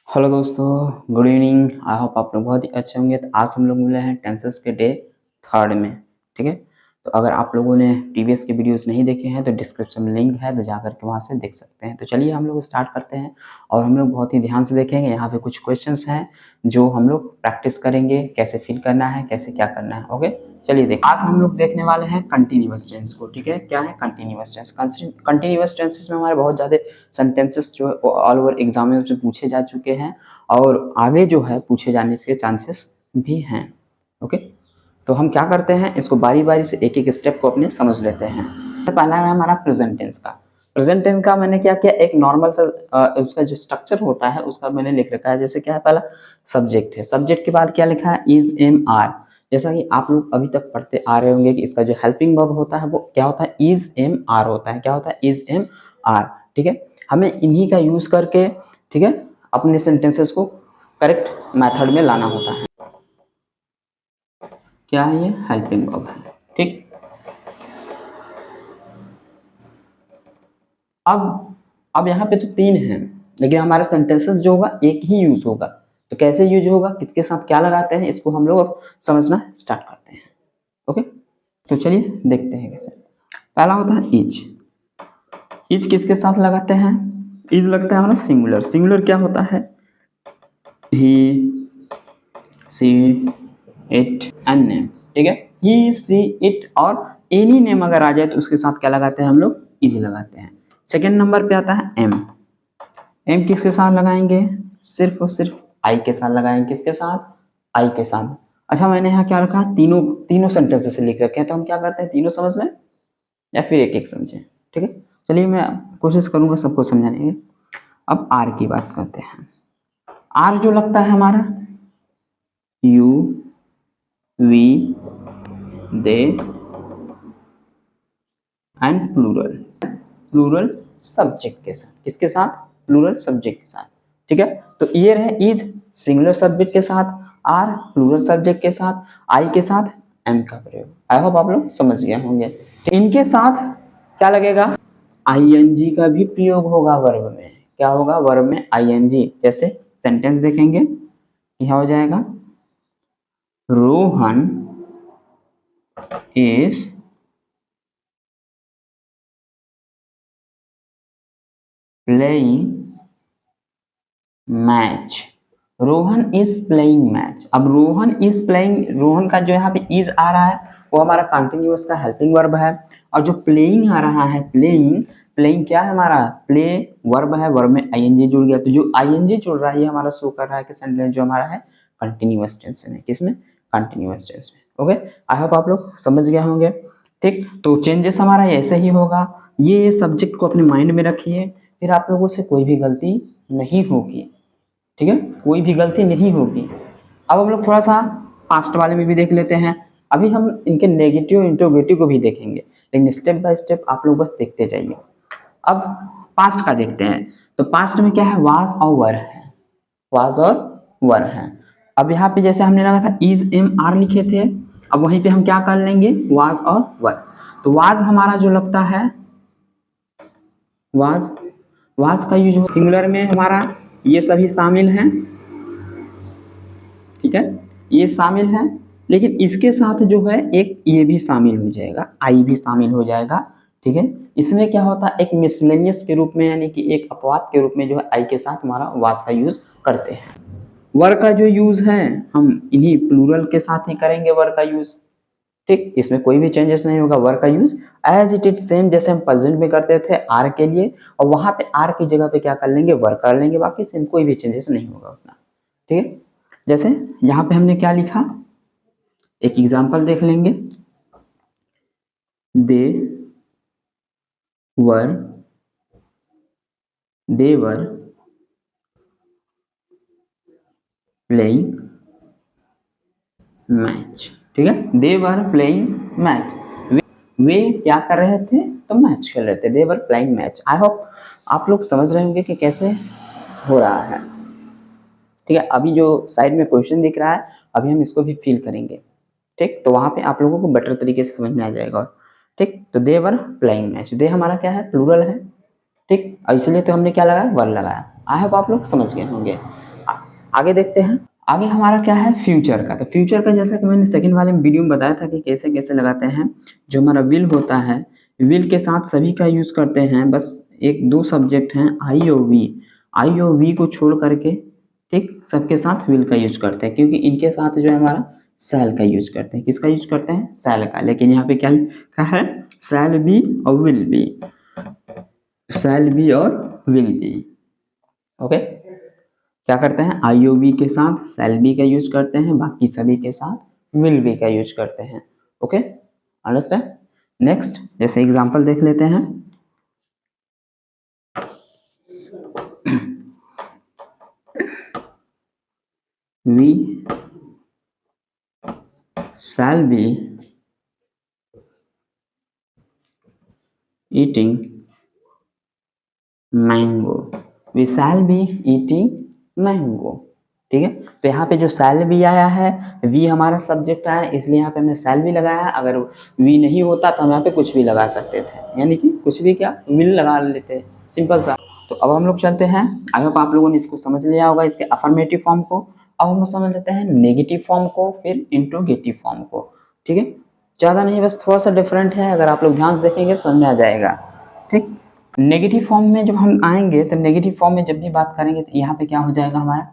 Hello दोस्तों, good evening. आई hope आप लोग बहुत ही अच्छे होंगे। तो आज हम लोग मिले हैं टेंसेस के डे थर्ड में। ठीक है, तो अगर आप लोगों ने प्रीवियस के वीडियोस नहीं देखे हैं तो डिस्क्रिप्शन में लिंक है, तो जाकर के वहाँ से देख सकते हैं। तो चलिए हम लोग स्टार्ट करते हैं और हम लोग बहुत ही ध्यान से देखेंगे। यहाँ पे कुछ क्वेश्चंस हैं जो हम लोग प्रैक्टिस करेंगे, कैसे फिल करना है, कैसे क्या करना है। ओके, चलिए देख। आज हम लोग देखने वाले हैं कंटिन्यूअस टेंस को। ठीक है, क्या है कंटिन्यूअस टेंस? कंटिन्यूअस टेंसेस में हमारे बहुत ज़्यादा सेंटेंसेस जो है ऑल ओवर एग्जाम में से पूछे जा चुके हैं और आगे जो है पूछे जाने के चांसेस भी हैं। ओके, तो हम क्या करते हैं, इसको बारी बारी से एक एक स्टेप को अपने समझ लेते हैं। पहला है हमारा प्रेजेंट टेंस का। प्रेजेंट टेंस का मैंने क्या किया, एक नॉर्मल सा उसका जो स्ट्रक्चर होता है उसका मैंने लिख रखा है। जैसे क्या है, पहला सब्जेक्ट है, सब्जेक्ट के बाद क्या लिखा है, इज एम आर। जैसा कि आप लोग अभी तक पढ़ते आ रहे होंगे कि इसका जो हेल्पिंग वर्ब होता है वो क्या होता है, इज एम आर होता है। क्या होता है, इज एम आर। ठीक है, हमें इन्हीं का यूज करके, ठीक है, अपने सेंटेंसेस को करेक्ट मेथड में लाना होता है। क्या है ये, हेल्पिंग वर्ब है। ठीक, अब यहाँ पे तो तीन हैं, लेकिन हमारे सेंटेंसेस जो होगा एक ही यूज होगा। तो कैसे यूज होगा, किसके साथ क्या लगाते हैं, इसको हम लोग अब समझना स्टार्ट करते हैं। ओके, तो चलिए देखते हैं कैसे। पहला होता है इज। इज किसके साथ लगाते हैं, इज लगता है हमारा सिंगुलर। सिंगुलर क्या होता है, ही, सी, इट एंड नेम। ठीक है, ही, सी, इट और एनी नेम अगर आ जाए तो उसके साथ क्या लगाते हैं हम लोग, इज लगाते हैं। सेकेंड नंबर पे आता है एम। एम किसके साथ लगाएंगे, सिर्फ और सिर्फ आई के साथ लगाएंगे। किसके साथ, आई के साथ। अच्छा, मैंने यहाँ क्या रखा, तीनों तीनों सेंटेंसेस लिख रखे हैं, तो हम क्या करते हैं, तीनों समझ लें या फिर एक एक समझें। ठीक है, चलिए मैं कोशिश करूंगा सबको समझाने की। अब आर की बात करते हैं। आर जो लगता है हमारा, you, we, they and plural. Plural subject के साथ, किसके साथ, प्लूरल सब्जेक्ट के साथ। ठीक है, तो ये रहे इज सिंगुलर सब्जेक्ट के साथ, आर प्लूरल सब्जेक्ट के साथ, आई के साथ एम का प्रयोग। आई होप आप लोग समझ गए होंगे। तो इनके साथ क्या लगेगा, आईएनजी का भी प्रयोग होगा वर्ब में। क्या होगा, वर्ब में आईएनजी। जैसे सेंटेंस देखेंगे, क्या हो जाएगा, Rohan is playing match. Rohan is playing match. अब रोहन इज प्लेइंग, रोहन का जो यहाँ पे इज आ रहा है वो हमारा कंटिन्यूअस का हेल्पिंग वर्ब है। और जो प्लेइंग आ रहा है, प्लेइंग, प्लेइंग क्या है हमारा, प्ले वर्ब है, वर्ब में आईएनजी जुड़ गया। तो जो आईएनजी जुड़ रहा है ये हमारा शो कर रहा है कि सेंटेंस जो हमारा है कंटिन्यूअस टेंस में। किसमें, कंटिन्यूअस टेंस में। ओके, आई होप आप लोग समझ गए होंगे। ठीक, तो चेंजेस हमारा ऐसे ही होगा। ये सब्जेक्ट को अपने माइंड में रखिए, फिर आप लोगों से कोई भी गलती नहीं होगी। ठीक है, कोई भी गलती नहीं होगी। अब हम लोग थोड़ा सा पास्ट वाले में भी देख लेते हैं। अभी हम इनके नेगेटिव इंट्रोगेटिव को भी देखेंगे, लेकिन स्टेप बाय स्टेप आप लोग बस देखते जाइए। अब पास्ट का देखते हैं। तो पास्ट में क्या है, वाज और वर है, वाज और वर है। अब यहाँ पे जैसे हमने लगा था इज एम आर लिखे थे, अब वहीं पे हम क्या कर लेंगे, वाज और वर। तो वाज हमारा जो लगता है, वाज, वाज का यूज सिंगुलर में हमारा ये सभी शामिल हैं। ठीक है, ये शामिल है, लेकिन इसके साथ जो है एक ये भी शामिल हो जाएगा, आई भी शामिल हो जाएगा। ठीक है, इसमें क्या होता है, एक मिसलेनियस के रूप में, यानी कि एक अपवाद के रूप में जो है आई के साथ हमारा वाज का यूज करते हैं। वर का जो यूज है हम इन्हीं प्लूरल के साथ ही करेंगे वर का यूज। ठीक, इसमें कोई भी चेंजेस नहीं होगा। वर का use as it is same, जैसे हम प्रेजेंट में करते थे आर के लिए, और वहां पे आर की जगह पे क्या कर लेंगे, वर कर लेंगे। बाकी सेम, कोई भी चेंजेस नहीं होगा उतना। ठीक है, जैसे यहाँ पे हमने क्या लिखा, एक एग्जांपल देख लेंगे। दे वर, दे वर प्लेइंग मैच। ठीक है, दे वर प्लेइंग मैच, वे क्या कर रहे थे, तो मैच खेल रहे थे। They were playing match. I hope आप लोग समझ रहे होंगे कि कैसे हो रहा है। ठीक है, अभी जो साइड में क्वेश्चन दिख रहा है, अभी हम इसको भी फिल करेंगे। ठीक, तो वहां पे आप लोगों को बेटर तरीके से समझ में आ जाएगा। ठीक, तो दे वर प्लेइंग मैच, दे हमारा क्या है, प्लूरल है। ठीक, और इसलिए तो हमने क्या लगाया, वर लगाया। आई होप आप लोग समझ गए होंगे। आगे देखते हैं। आगे हमारा क्या है, फ्यूचर का। तो फ्यूचर का जैसा कि मैंने सेकंड वाले वीडियो में बताया था कि कैसे कैसे लगाते हैं। जो हमारा विल होता है, विल के साथ सभी का यूज करते हैं, बस एक दो सब्जेक्ट हैं आई और वी। आई और वी को छोड़ करके ठीक सबके साथ विल का यूज करते हैं, क्योंकि इनके साथ जो है हमारा शैल का यूज करते हैं। किसका यूज करते हैं, शैल का। लेकिन यहाँ पे क्या लिखा है, शैल बी और विल बी, शैल बी और विल बी। ओके, क्या करते हैं, आई ओ बी के साथ शैल बी का यूज करते हैं, बाकी सभी के साथ विल बी का यूज करते हैं। Okay, understand. नेक्स्ट जैसे एग्जांपल देख लेते हैं। We shall be eating mango. We shall be eating mango. ठीक है, तो यहाँ पे जो शैल बी आया है, वी हमारा सब्जेक्ट आया, इसलिए यहाँ पे हमने शैल बी लगाया है। अगर वी नहीं होता तो हम यहाँ पे कुछ भी लगा सकते थे, यानी कि कुछ भी क्या, विल लगा लेते, सिंपल सा। तो अब हम लोग चलते हैं, आई होप आप लोगों ने इसको समझ लिया होगा, इसके अफर्मेटिव फॉर्म को। अब हम समझ लेते हैं नेगेटिव फॉर्म को, फिर इंट्रोगेटिव फॉर्म को। ठीक है, ज़्यादा नहीं, बस थोड़ा सा डिफरेंट है, अगर आप लोग ध्यान से देखेंगे समझ में आ जाएगा। ठीक, नेगेटिव फॉर्म में जब हम आएंगे तो नेगेटिव फॉर्म में जब भी बात करेंगे तो यहाँ पे क्या हो जाएगा हमारा,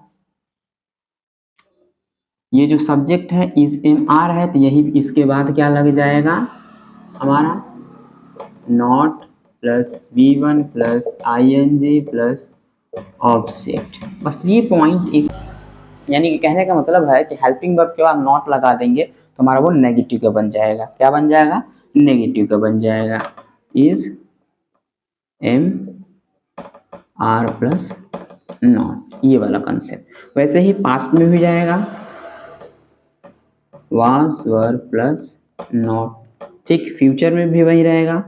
ये जो सब्जेक्ट है इज एम आर है, तो यही इसके बाद क्या लग जाएगा हमारा, not plus V one plus I N G plus object. बस ये पॉइंट एक, यानी कि कहने का मतलब है कि हेल्पिंग वर्ब के बाद नॉट लगा देंगे तो हमारा वो नेगेटिव का बन जाएगा। क्या बन जाएगा, नेगेटिव का बन जाएगा। Is am are plus not, ये वाला कंसेप्ट। वैसे ही पास्ट में भी जाएगा, वाज वर प्लस नॉट। ठीक, फ्यूचर में भी वही रहेगा।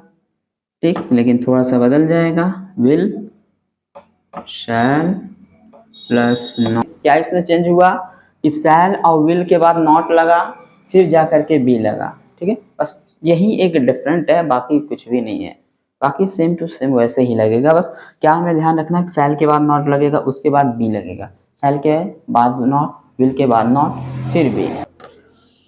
ठीक, लेकिन थोड़ा सा बदल जाएगा, विल शैल प्लस नॉट। क्या इसमें चेंज हुआ कि शैल और विल के बाद नॉट लगा, फिर जा करके बी लगा। ठीक है, बस यही एक डिफरेंट है, बाकी कुछ भी नहीं है, बाकी सेम टू सेम वैसे ही लगेगा। बस क्या हमें ध्यान रखना है, शैल के बाद नॉट लगेगा, उसके बाद बी लगेगा, शैल के बाद नॉट, विल के बाद नॉट, फिर बी।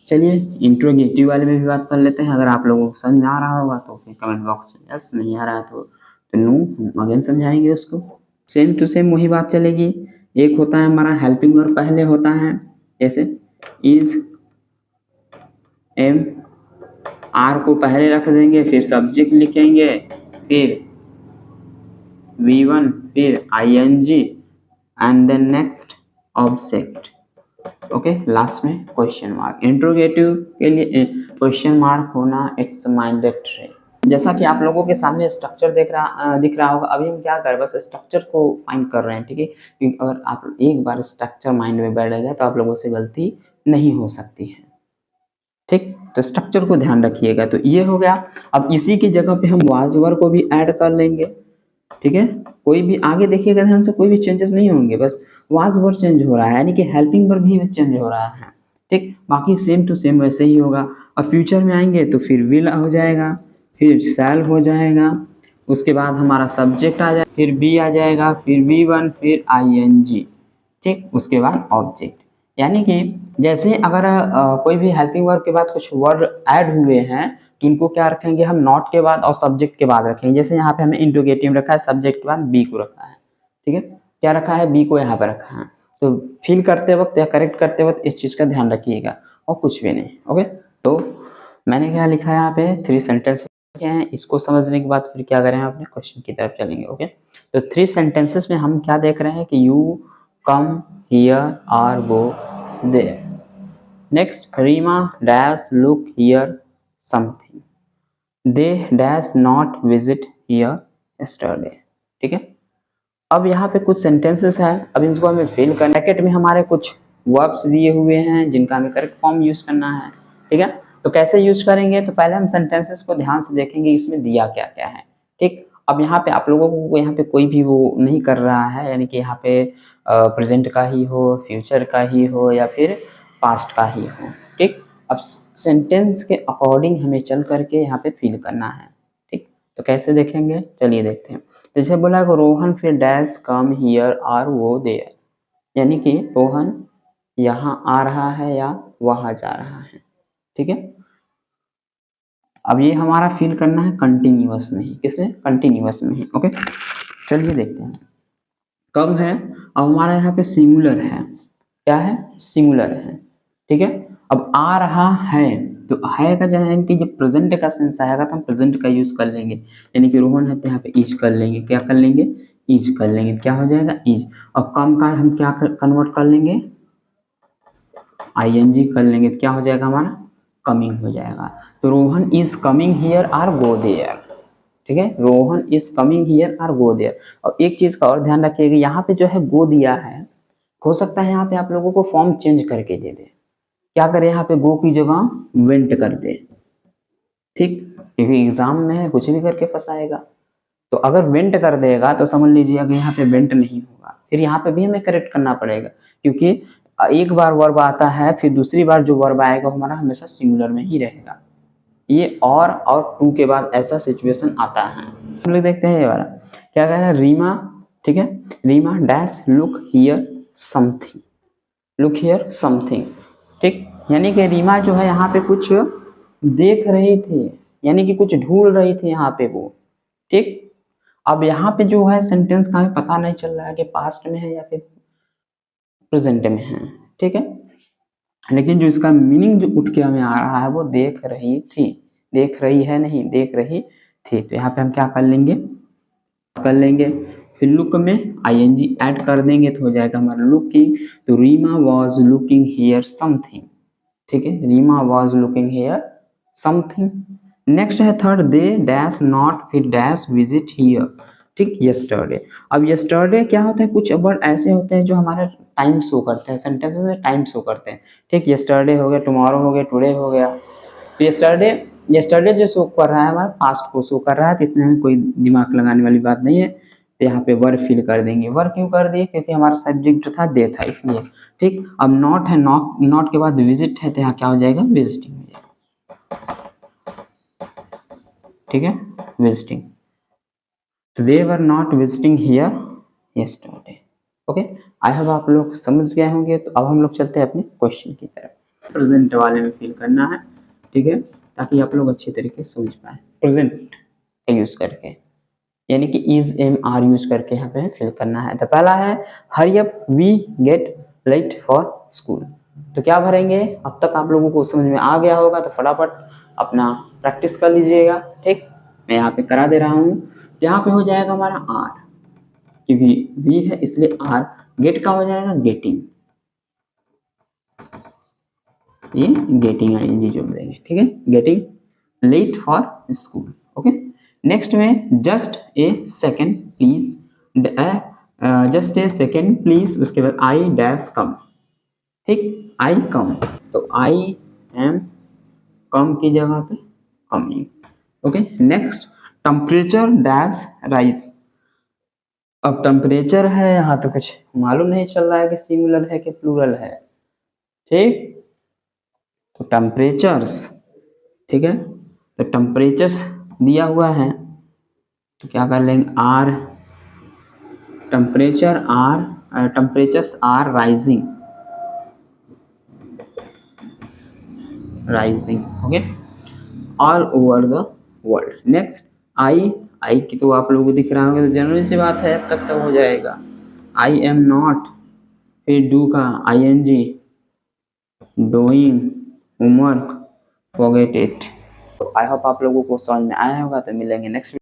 चलिए इंट्रोगेटिव वाले में भी बात कर लेते हैं। अगर आप लोगों को समझ में आ रहा होगा तो फिर कमेंट बॉक्स में यस, नहीं आ रहा है तो नो, अगेन समझाएंगे उसको। सेम टू सेम वही बात चलेगी। एक होता है हमारा हेल्पिंग वर्ब पहले होता है, जैसे इज एम आर को पहले रख देंगे, फिर सब्जेक्ट लिखेंगे, फिर वी वन, फिर I N G and then next object. Okay, last में क्वेश्चन मार्क। इंट्रोगेटिव के लिए क्वेश्चन मार्क होना इट्स मैंडेटरी। जैसा कि आप लोगों के सामने स्ट्रक्चर दिख रहा होगा। अभी हम क्या कर रहे हैं, बस स्ट्रक्चर को फाइंड कर रहे हैं। ठीक है, क्योंकि अगर आप एक बार स्ट्रक्चर माइंड में बैठ जाए तो आप लोगों से गलती नहीं हो सकती है। ठीक, तो स्ट्रक्चर को ध्यान रखिएगा। तो ये हो गया। अब इसी की जगह पे हम वाज वर को भी ऐड कर लेंगे। ठीक है, कोई भी आगे देखिएगा ध्यान से, कोई भी चेंजेस नहीं होंगे, बस वाज वर्ब चेंज हो रहा है, यानी कि हेल्पिंग वर्ब भी चेंज हो रहा है। ठीक, बाकी सेम टू सेम वैसे ही होगा। और फ्यूचर में आएंगे तो फिर विल हो जाएगा, फिर शैल हो जाएगा, उसके बाद हमारा सब्जेक्ट आ जाएगा, फिर बी आ जाएगा, फिर वी वन, फिर आई एन जी। ठीक, उसके बाद ऑब्जेक्ट। यानी कि जैसे अगर कोई भी हेल्पिंग वर्ब के बाद कुछ वर्ड ऐड हुए हैं तो उनको क्या रखेंगे हम, नॉट के बाद और सब्जेक्ट के बाद रखेंगे। जैसे यहाँ पे हमने इंट्रोगेटिव रखा है, सब्जेक्ट के बाद बी को रखा है। ठीक है, क्या रखा है, बी को यहाँ पर रखा है। तो फिल करते वक्त या करेक्ट करते वक्त इस चीज़ का ध्यान रखिएगा, और कुछ भी नहीं। ओके, तो मैंने क्या लिखा है यहाँ पे, 3 सेंटेंसेस हैं। इसको समझने के बाद फिर क्या करें, अपने क्वेश्चन की तरफ चलेंगे। ओके, तो 3 सेंटेंसेस में हम क्या देख रहे हैं कि यू कम हियर और go there. Next, Reema dash look here something, they dash not visit here yesterday. ठीक है, अब यहाँ पे कुछ सेंटेंसेस हैं, अब इनको हमें फिल करना। ब्रैकेट में हमारे कुछ वर्ब्स दिए हुए हैं जिनका हमें करेक्ट फॉर्म यूज करना है। ठीक है, तो कैसे यूज करेंगे, तो पहले हम सेंटेंसेस को ध्यान से देखेंगे इसमें दिया क्या क्या है। ठीक, अब यहाँ पे आप लोगों को यहाँ पे कोई भी वो नहीं कर रहा है, यानी कि यहाँ पे प्रेजेंट का ही हो, फ्यूचर का ही हो, या फिर पास्ट का ही हो। ठीक, अब सेंटेंस के अकॉर्डिंग हमें चल करके यहाँ पे फिल करना है। ठीक, तो कैसे देखेंगे, चलिए देखते हैं। जैसे बोला रोहन फिर डैश कम हियर और वो देयर। यानी कि रोहन यहाँ आ रहा है या वहाँ जा रहा है। ठीक है, अब ये हमारा फिल करना है कंटिन्यूअस में ही, किसमें, कंटिन्यूअस में ही। ओके, चलिए देखते हैं कब है। अब हमारा यहाँ पे सिंगुलर है, क्या है, सिंगुलर है। ठीक है, अब आ रहा है, तो है का जो है कि जब प्रेजेंट का सेंस आएगा तो हम प्रेजेंट का यूज कर लेंगे, यानी कि रोहन है तो यहाँ पे इज कर लेंगे, क्या कर लेंगे, इज कर लेंगे, क्या हो जाएगा, इज। और कम का हम क्या कन्वर्ट कर लेंगे, आईएनजी कर लेंगे, तो क्या हो जाएगा हमारा, कमिंग हो जाएगा। तो Rohan is coming here or go there. ठीक है, Rohan is coming here or go there. और एक चीज का और ध्यान रखिएगा, यहाँ पे जो है गो दिया है, हो सकता है यहाँ पे आप लोगों को फॉर्म चेंज करके दे दे, क्या करें, यहाँ पे गो की जगह वेंट कर दे। ठीक, क्योंकि एग्जाम में कुछ भी करके फंसाएगा। तो अगर वेंट कर देगा तो समझ लीजिए अगर यहाँ पे वेंट नहीं होगा, फिर यहाँ पे भी हमें करेक्ट करना पड़ेगा, क्योंकि एक बार वर्ब आता है, फिर दूसरी बार जो वर्ब आएगा हमारा हमेशा सिंगुलर में ही रहेगा। ये और टू के बाद ऐसा सिचुएशन आता है। हम लोग देखते हैं ये वाला, क्या कह रहा है, रीमा। ठीक है, Reema dash look here something, look here something. ठीक, यानी कि रीमा जो है यहाँ पे कुछ देख रही थी, यानी कि कुछ ढूंढ रही थी यहाँ पे वो। ठीक, अब यहाँ पे जो है सेंटेंस का हमें पता नहीं चल रहा है कि पास्ट में है या फिर प्रेजेंट में है। ठीक है, लेकिन जो इसका मीनिंग जो उठ के हमें आ रहा है वो देख रही थी, देख रही है नहीं, देख रही थी। तो यहाँ पे हम क्या कर लेंगे, कर लेंगे, फिर लुक में आईएनजी ऐड कर देंगे तो हो जाएगा हमारा लुकिंग। तो Reema was looking here something. ठीक है, Reema was looking here something. Next है थर्ड, दे डैश नॉट फिर डैश विजिट हियर। ठीक, यस्टरडे। अब यस्टरडे क्या होता है, कुछ वर्ड ऐसे होते हैं जो हमारा टाइम शो करते हैं, सेंटेंसेस में टाइम शो करते हैं। ठीक, यस्टरडे हो गया, टुमारो हो गया, टुडे हो गया। तो यस्टरडे, यस्टरडे जो शो कर रहा है हमारा पास्ट को शो कर रहा है, तो इसमें हमें कोई दिमाग लगाने वाली बात नहीं है। तो यहाँ पे वर्ब फिल कर देंगे। वर्ब क्यों कर दिए, क्योंकि हमारा सब्जेक्ट था दे था, इसलिए। ठीक, अब नॉट है, नॉट नॉट के बाद विजिट है, तो यहाँ क्या हो जाएगा, विजिटिंग हो जाएगा। ठीक है, विजिटिंग। तो they were not visiting here yesterday. Okay, I hope आप लोग समझ गए होंगे। तो अब हम लोग चलते हैं अपने क्वेश्चन की तरफ। प्रेजेंट वाले में फिल करना है, ठीक है, ताकि आप लोग अच्छी तरीके से समझ पाए। प्रेजेंट का यूज करके, यानी कि इज एम आर यूज करके यहाँ पे फिल करना है। तो पहला है hurry up we get late for school. तो क्या भरेंगे, अब तक आप लोगों को समझ में आ गया होगा, तो फटाफट अपना प्रैक्टिस कर लीजिएगा। ठीक, मैं यहाँ पे करा दे रहा हूँ। यहाँ पे हो जाएगा हमारा आर, क्योंकि वी है इसलिए आर। गेट का हो जाएगा गेटिंग, ये गेटिंग आईएनजी जोड़ देंगे। ठीक है, getting late for school. Okay, next में just a second please, just a second please, उसके बाद आई डैश कम। ठीक, आई कम, तो आई एम कम की जगह पे coming. Okay, next temperature dash rise. अब टेम्परेचर है यहाँ तो कुछ मालूम नहीं चल रहा है कि सिंगुलर है कि प्लूरल है। ठीक, तो टेम्परेचर्स, ठीक है, तो टेम्परेचर्स दिया हुआ है, तो क्या कर लेंगे, are, temperatures are rising, rising. Okay, all over the world. Next I, I की तो आप लोगों को दिख रहा होगा, तो जनरल सी बात है, अब तक तो हो जाएगा। आई एम नॉट, फिर डू का I N G, doing, homework, forget it. तो आई होप आप लोगों को समझ में आया होगा। तो मिलेंगे नेक्स्ट